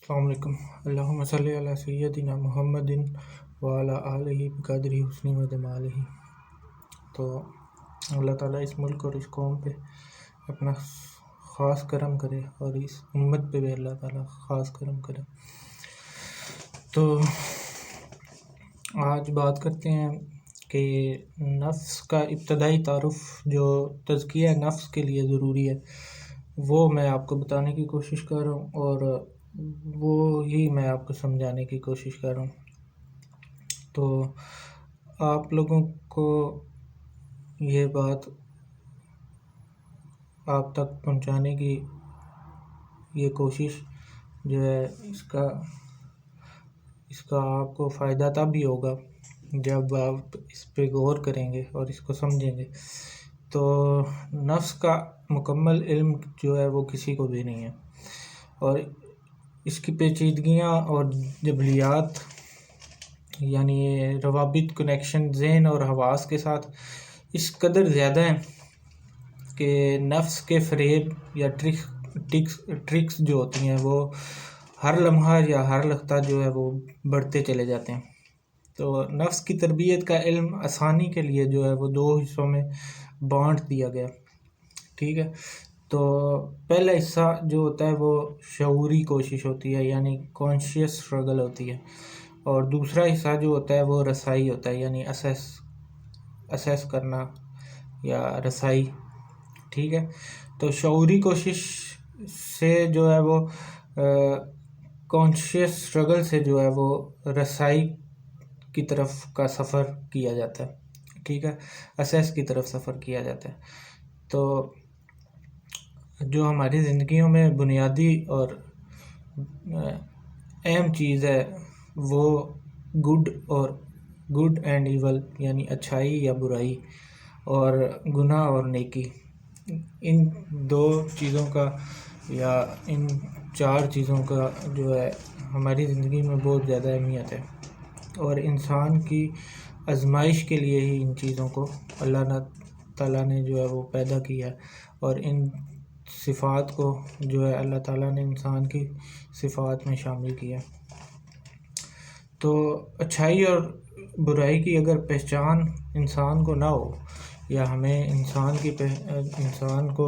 السلام علیکم۔ اللہم صلی علی سیدنا محمد وعلی آلہ بقدرہ حسنہ و جمالہ۔ تو اللہ تعالیٰ اس ملک اور اس قوم پہ اپنا خاص کرم کرے، اور اس امت پہ بھی اللہ تعالیٰ خاص کرم کرے۔ تو آج بات کرتے ہیں کہ نفس کا ابتدائی تعارف جو تزکیہ نفس کے لیے ضروری ہے، وہ میں آپ کو بتانے کی کوشش کر رہا ہوں، اور وہ ہی میں آپ کو سمجھانے کی کوشش کر رہا ہوں۔ تو آپ لوگوں کو یہ بات آپ تک پہنچانے کی یہ کوشش جو ہے، اس کا آپ کو فائدہ تب بھی ہوگا جب آپ اس پہ غور کریں گے اور اس کو سمجھیں گے۔ تو نفس کا مکمل علم جو ہے وہ کسی کو بھی نہیں ہے، اور اس کی پیچیدگیاں اور جبلیات، یعنی روابط، کنیکشن ذہن اور حواس کے ساتھ اس قدر زیادہ ہیں کہ نفس کے فریب یا ٹرکس جو ہوتی ہیں وہ ہر لمحہ یا ہر لقطہ جو ہے وہ بڑھتے چلے جاتے ہیں۔ تو نفس کی تربیت کا علم آسانی کے لیے جو ہے وہ دو حصوں میں بانٹ دیا گیا، ٹھیک ہے۔ تو پہلا حصہ جو ہوتا ہے وہ شعوری کوشش ہوتی ہے، یعنی کانشیس اسٹرگل ہوتی ہے، اور دوسرا حصہ جو ہوتا ہے وہ رسائی ہوتا ہے، یعنی اسیس کرنا یا رسائی، ٹھیک ہے۔ تو شعوری کوشش سے جو ہے وہ کانشیس اسٹرگل سے جو ہے وہ رسائی کی طرف کا سفر کیا جاتا ہے، ٹھیک ہے، اسیس کی طرف سفر کیا جاتا ہے۔ تو جو ہماری زندگیوں میں بنیادی اور اہم چیز ہے وہ گڈ اینڈ ایول، یعنی اچھائی یا برائی، اور گناہ اور نیکی، ان دو چیزوں کا یا ان چار چیزوں کا جو ہے ہماری زندگی میں بہت زیادہ اہمیت ہے، اور انسان کی آزمائش کے لیے ہی ان چیزوں کو اللہ تعالیٰ نے جو ہے وہ پیدا کیا ہے، اور ان صفات کو جو ہے اللہ تعالیٰ نے انسان کی صفات میں شامل کیا۔ تو اچھائی اور برائی کی اگر پہچان انسان کو نہ ہو، یا ہمیں انسان کو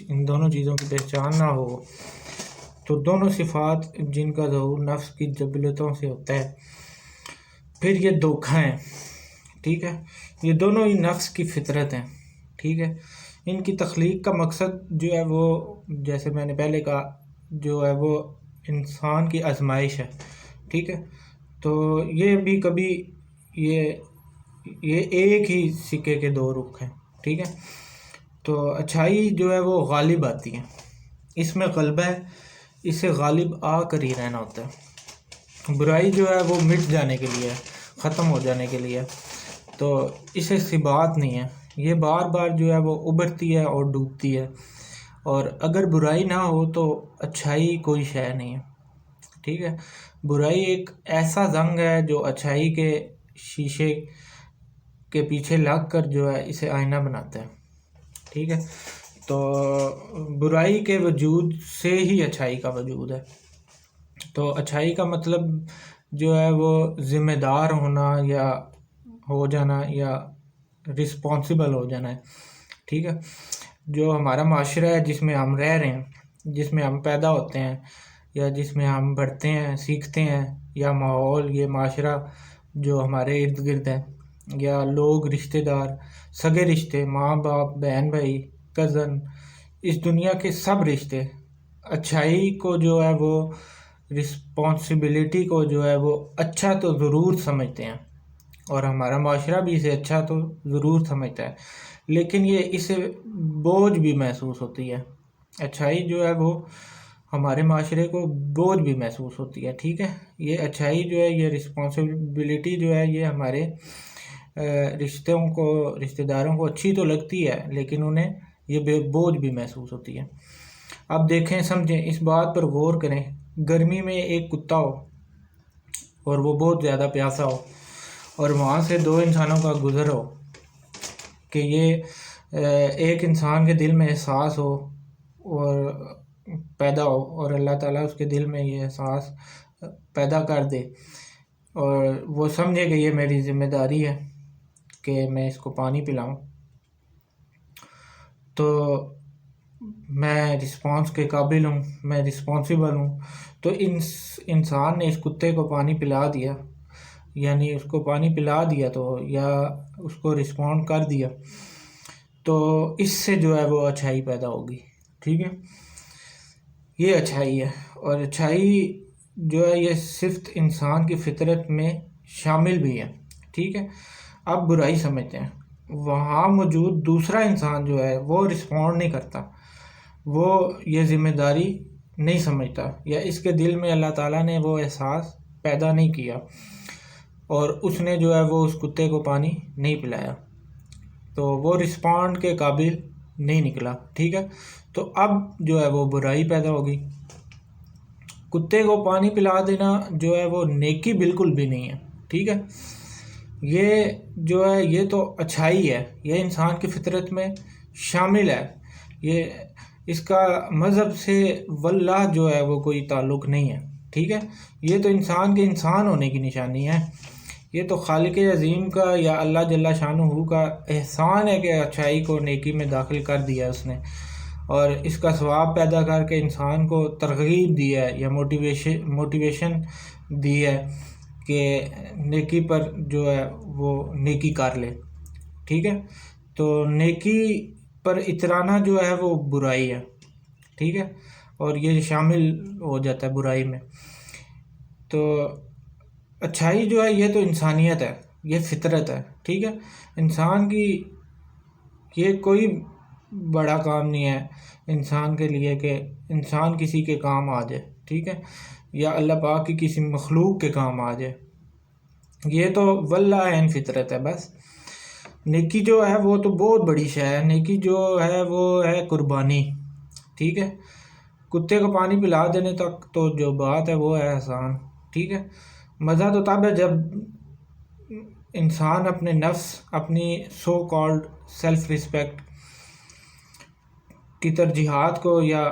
ان دونوں چیزوں کی پہچان نہ ہو، تو دونوں صفات جن کا ظہور نفس کی جبلتوں سے ہوتا ہے، پھر یہ دھوکہ ہیں، ٹھیک ہے۔ یہ دونوں ہی نفس کی فطرت ہیں، ٹھیک ہے۔ ان کی تخلیق کا مقصد جو ہے وہ، جیسے میں نے پہلے کہا، جو ہے وہ انسان کی آزمائش ہے، ٹھیک ہے۔ تو یہ بھی کبھی یہ ایک ہی سکے کے دو رخ ہیں، ٹھیک ہے۔ تو اچھائی جو ہے وہ غالب آتی ہے، اس میں غلبہ ہے، اسے غالب آ کر ہی رہنا ہوتا ہے۔ برائی جو ہے وہ مٹ جانے کے لیے، ختم ہو جانے کے لیے، تو اسے ثبات نہیں ہے، یہ بار بار جو ہے وہ ابھرتی ہے اور ڈوبتی ہے، اور اگر برائی نہ ہو تو اچھائی کوئی شے نہیں ہے، ٹھیک ہے۔ برائی ایک ایسا زنگ ہے جو اچھائی کے شیشے کے پیچھے لگ کر جو ہے اسے آئینہ بناتا ہے، ٹھیک ہے۔ تو برائی کے وجود سے ہی اچھائی کا وجود ہے۔ تو اچھائی کا مطلب جو ہے وہ ذمہ دار ہونا یا ہو جانا، یا رسپانسیبل ہو جانا ہے، ٹھیک ہے۔ جو ہمارا معاشرہ ہے جس میں ہم رہ رہے ہیں، جس میں ہم پیدا ہوتے ہیں، یا جس میں ہم بڑھتے ہیں، سیکھتے ہیں، یا ماحول، یہ معاشرہ جو ہمارے ارد گرد ہے، یا لوگ، رشتہ دار، سگے رشتے، ماں باپ، بہن بھائی، کزن، اس دنیا کے سب رشتے اچھائی کو جو ہے وہ، رسپانسبلٹی کو جو ہے وہ اچھا تو ضرور سمجھتے ہیں، اور ہمارا معاشرہ بھی اسے اچھا تو ضرور سمجھتا ہے، لیکن یہ اسے بوجھ بھی محسوس ہوتی ہے۔ اچھائی جو ہے وہ ہمارے معاشرے کو بوجھ بھی محسوس ہوتی ہے، ٹھیک ہے۔ یہ اچھائی جو ہے، یہ رسپانسبلٹی جو ہے، یہ ہمارے رشتہ داروں کو اچھی تو لگتی ہے، لیکن انہیں یہ بوجھ بھی محسوس ہوتی ہے۔ اب دیکھیں، سمجھیں، اس بات پر غور کریں، گرمی میں ایک کتا ہو اور وہ بہت زیادہ پیاسا ہو، اور وہاں سے دو انسانوں کا گزر ہو، کہ یہ ایک انسان کے دل میں احساس ہو، اور پیدا ہو اور اللہ تعالیٰ اس کے دل میں یہ احساس پیدا کر دے اور وہ سمجھے کہ یہ میری ذمہ داری ہے کہ میں اس کو پانی پلاؤں، تو میں رسپانس کے قابل ہوں، میں رسپانسیبل ہوں، تو انسان نے اس کتے کو پانی پلا دیا، یعنی اس کو پانی پلا دیا تو یا اس کو رسپونڈ کر دیا، تو اس سے جو ہے وہ اچھائی پیدا ہوگی، ٹھیک ہے، یہ اچھائی ہے۔ اور اچھائی جو ہے یہ صرف انسان کی فطرت میں شامل بھی ہے، ٹھیک ہے۔ اب برائی سمجھتے ہیں، وہاں موجود دوسرا انسان جو ہے وہ رسپونڈ نہیں کرتا، وہ یہ ذمہ داری نہیں سمجھتا، یا اس کے دل میں اللہ تعالیٰ نے وہ احساس پیدا نہیں کیا اور اس نے جو ہے وہ اس کتے کو پانی نہیں پلایا، تو وہ رسپونڈ کے قابل نہیں نکلا، ٹھیک ہے۔ تو اب جو ہے وہ برائی پیدا ہوگی۔ کتے کو پانی پلا دینا جو ہے وہ نیکی بالکل بھی نہیں ہے، ٹھیک ہے۔ یہ جو ہے یہ تو اچھائی ہے، یہ انسان کی فطرت میں شامل ہے، یہ اس کا مذہب سے واللہ جو ہے وہ کوئی تعلق نہیں ہے، ٹھیک ہے۔ یہ تو انسان کے انسان ہونے کی نشانی ہے، یہ تو خالق عظیم کا یا اللہ جل شانہ کا احسان ہے کہ اچھائی کو نیکی میں داخل کر دیا اس نے، اور اس کا ثواب پیدا کر کے انسان کو ترغیب دی ہے یا موٹیویشن دی ہے کہ نیکی پر جو ہے وہ نیکی کر لے، ٹھیک ہے۔ تو نیکی پر اترانا جو ہے وہ برائی ہے، ٹھیک ہے، اور یہ شامل ہو جاتا ہے برائی میں۔ تو اچھائی جو ہے یہ تو انسانیت ہے، یہ فطرت ہے، ٹھیک ہے۔ انسان کی یہ کوئی بڑا کام نہیں ہے انسان کے لیے کہ انسان کسی کے کام آ جائے، ٹھیک ہے، یا اللہ پاک کی کسی مخلوق کے کام آ جائے، یہ تو واللہ عین فطرت ہے بس۔ نیکی جو ہے وہ تو بہت بڑی شے ہے، نیکی جو ہے وہ ہے قربانی، ٹھیک ہے۔ کتے کو پانی پلا دینے تک تو جو بات ہے وہ ہے آسان، ٹھیک ہے۔ مزہ تو تب ہے جب انسان اپنے نفس، اپنی سو کالڈ سیلف ریسپیکٹ کی ترجیحات کو یا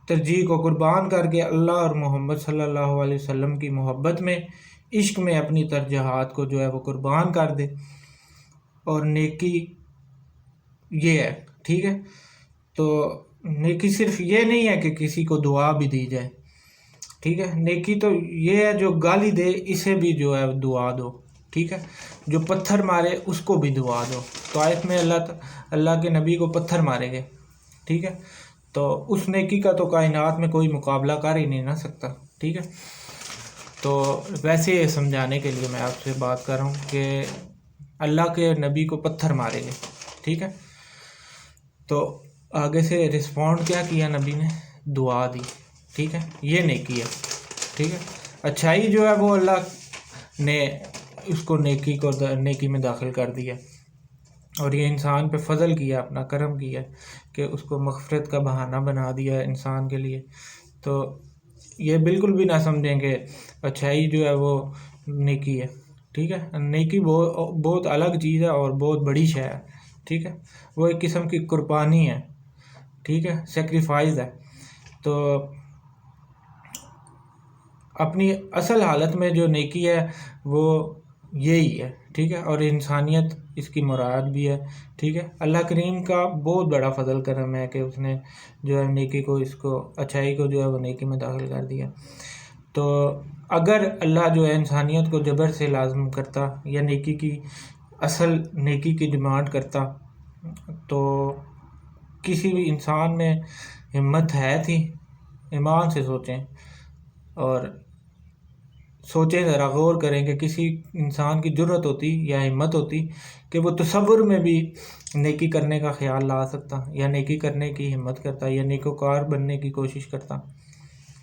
ترجیح کو قربان کر کے اللہ اور محمد صلی اللہ علیہ وسلم کی محبت میں، عشق میں اپنی ترجیحات کو جو ہے وہ قربان کر دے، اور نیکی یہ ہے، ٹھیک ہے۔ تو نیکی صرف یہ نہیں ہے کہ کسی کو دعا بھی دی جائے، ٹھیک ہے، نیکی تو یہ ہے جو گالی دے اسے بھی جو ہے دعا دو، ٹھیک ہے، جو پتھر مارے اس کو بھی دعا دو۔ تو آیت میں اللہ کے نبی کو پتھر مارے گئے، ٹھیک ہے، تو اس نیکی کا تو کائنات میں کوئی مقابلہ کر ہی نہیں نہ سکتا، ٹھیک ہے۔ تو ویسے یہ سمجھانے کے لیے میں آپ سے بات کر رہا ہوں کہ اللہ کے نبی کو پتھر مارے گئے، ٹھیک ہے، تو آگے سے رسپونڈ کیا کیا نبی نے؟ دعا دی، ٹھیک ہے، یہ نیکی ہے، ٹھیک ہے۔ اچھائی جو ہے وہ اللہ نے اس کو نیکی میں داخل کر دیا، اور یہ انسان پہ فضل کیا، اپنا کرم کیا کہ اس کو مغفرت کا بہانہ بنا دیا انسان کے لیے۔ تو یہ بالکل بھی نہ سمجھیں کہ اچھائی جو ہے وہ نیکی ہے، ٹھیک ہے۔ نیکی بہت الگ چیز ہے اور بہت بڑی شے ہے، ٹھیک ہے، وہ ایک قسم کی قربانی ہے، ٹھیک ہے، سیکریفائز ہے۔ تو اپنی اصل حالت میں جو نیکی ہے وہ یہی ہے، ٹھیک ہے، اور انسانیت اس کی مراد بھی ہے، ٹھیک ہے۔ اللہ کریم کا بہت بڑا فضل کرم ہے کہ اس نے جو ہے نیکی کو، اس کو اچھائی کو جو ہے وہ نیکی میں داخل کر دیا۔ تو اگر اللہ جو ہے انسانیت کو جبر سے لازم کرتا یا نیکی کی اصل نیکی کی ڈیمانڈ کرتا تو کسی بھی انسان میں ہمت ہے تھی؟ ایمان سے سوچیں اور سوچیں، ذرا غور کریں کہ کسی انسان کی جرت ہوتی یا ہمت ہوتی کہ وہ تصور میں بھی نیکی کرنے کا خیال لا سکتا یا نیکی کرنے کی ہمت کرتا یا نیکوکار بننے کی کوشش کرتا؟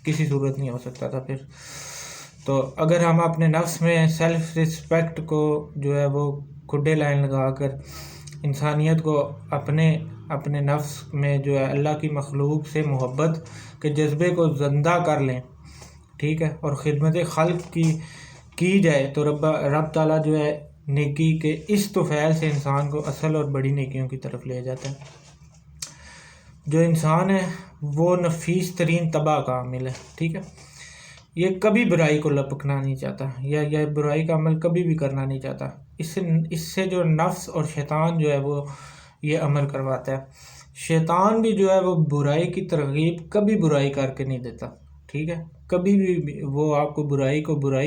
کسی صورت نہیں ہو سکتا تھا پھر۔ تو اگر ہم اپنے نفس میں سیلف رسپیکٹ کو جو ہے وہ کھڈے لائن لگا کر انسانیت کو اپنے نفس میں جو ہے اللہ کی مخلوق سے محبت کے جذبے کو زندہ کر لیں، ٹھیک ہے، اور خدمت خلق کی جائے، تو رب تعالیٰ جو ہے نیکی کے اس طفیل سے انسان کو اصل اور بڑی نیکیوں کی طرف لے جاتا ہے۔ جو انسان ہے وہ نفیس ترین تباہ کا عامل ہے، ٹھیک ہے. یہ کبھی برائی کو لپکنا نہیں چاہتا، یا برائی کا عمل کبھی بھی کرنا نہیں چاہتا. اس سے جو نفس اور شیطان جو ہے وہ یہ عمل کرواتا ہے. شیطان بھی جو ہے وہ برائی کی ترغیب کبھی برائی کر کے نہیں دیتا، ٹھیک ہے. کبھی بھی وہ آپ کو برائی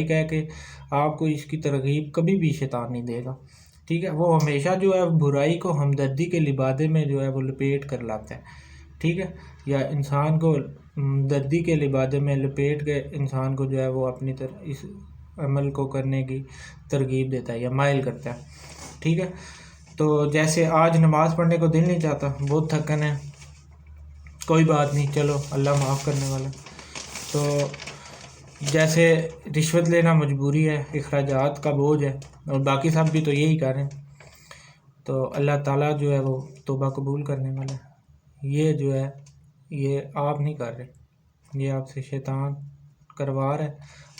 کہہ کے آپ کو اس کی ترغیب کبھی بھی شیطان نہیں دے گا، ٹھیک ہے. وہ ہمیشہ جو ہے برائی کو ہمدردی کے لبادے میں جو ہے وہ لپیٹ کر لاتا ہے، ٹھیک ہے. یا انسان کو دردی کے لبادے میں لپیٹ کے انسان کو جو ہے وہ اپنی طرف اس عمل کو کرنے کی ترغیب دیتا ہے یا مائل کرتا ہے، ٹھیک ہے. تو جیسے آج نماز پڑھنے کو دل نہیں چاہتا، بہت تھکن ہے، کوئی بات نہیں، چلو اللہ معاف کرنے والا. تو جیسے رشوت لینا مجبوری ہے، اخراجات کا بوجھ ہے، اور باقی سب بھی تو یہی کر رہے ہیں. تو اللہ تعالیٰ جو ہے وہ توبہ قبول کرنے والا ہے. یہ جو ہے یہ آپ نہیں کر رہے، یہ آپ سے شیطان کروا رہا ہے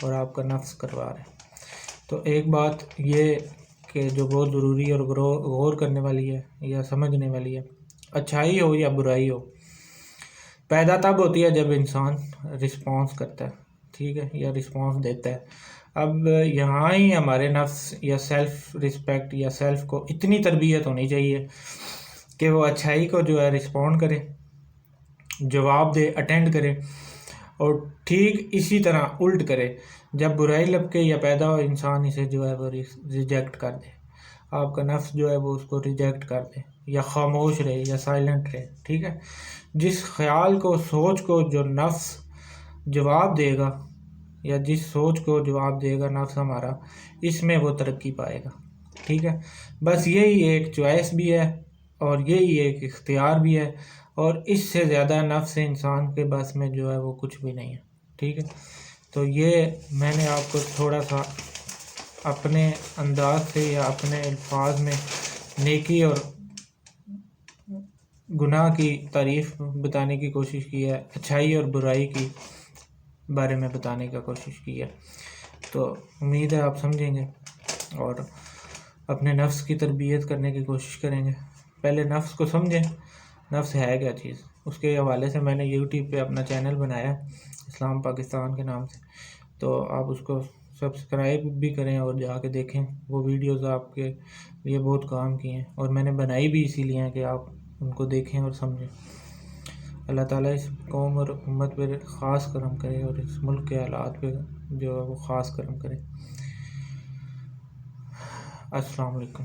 اور آپ کا نفس کروا رہا ہے. تو ایک بات یہ کہ جو بہت ضروری اور غور کرنے والی ہے یا سمجھنے والی ہے، اچھائی ہو یا برائی ہو، پیدا تب ہوتی ہے جب انسان رسپانس کرتا ہے، ٹھیک ہے، یا رسپانس دیتا ہے. اب یہاں ہی ہمارے نفس یا سیلف رسپیکٹ یا سیلف کو اتنی تربیت ہونی چاہیے کہ وہ اچھائی کو جو ہے رسپونڈ کرے، جواب دے، اٹینڈ کرے، اور ٹھیک اسی طرح الٹ کرے. جب برائی لپکے یا پیدا ہو، انسان اسے جو ہے وہ ریجیکٹ کر دے. آپ کا نفس جو ہے وہ اس کو ریجیکٹ کر دے، یا خاموش رہے یا سائلنٹ رہے، ٹھیک ہے. جس خیال کو، سوچ کو جو نفس جواب دے گا، یا جس سوچ کو جواب دے گا نفس ہمارا، اس میں وہ ترقی پائے گا، ٹھیک ہے. بس یہی ایک چوائس بھی ہے اور یہی ایک اختیار بھی ہے، اور اس سے زیادہ نفس انسان کے بس میں جو ہے وہ کچھ بھی نہیں ہے، ٹھیک ہے. تو یہ میں نے آپ کو تھوڑا سا اپنے انداز سے یا اپنے الفاظ میں نیکی اور گناہ کی تعریف بتانے کی کوشش کی ہے، اچھائی اور برائی کی بارے میں بتانے کا کوشش کی ہے. تو امید ہے آپ سمجھیں گے اور اپنے نفس کی تربیت کرنے کی کوشش کریں گے. پہلے نفس کو سمجھیں، نفس ہے کیا چیز. اس کے حوالے سے میں نے یوٹیوب پہ اپنا چینل بنایا اسلام پاکستان کے نام سے، تو آپ اس کو سبسکرائب بھی کریں اور جا کے دیکھیں. وہ ویڈیوز آپ کے لیے بہت کام کی ہیں، اور میں نے بنائی بھی اسی لیے ہیں کہ آپ ان کو دیکھیں اور سمجھیں. اللہ تعالیٰ اس قوم اور امت پہ خاص کرم کرے، اور اس ملک کے حالات پہ جو ہے وہ خاص کرم کرے. السلام علیکم.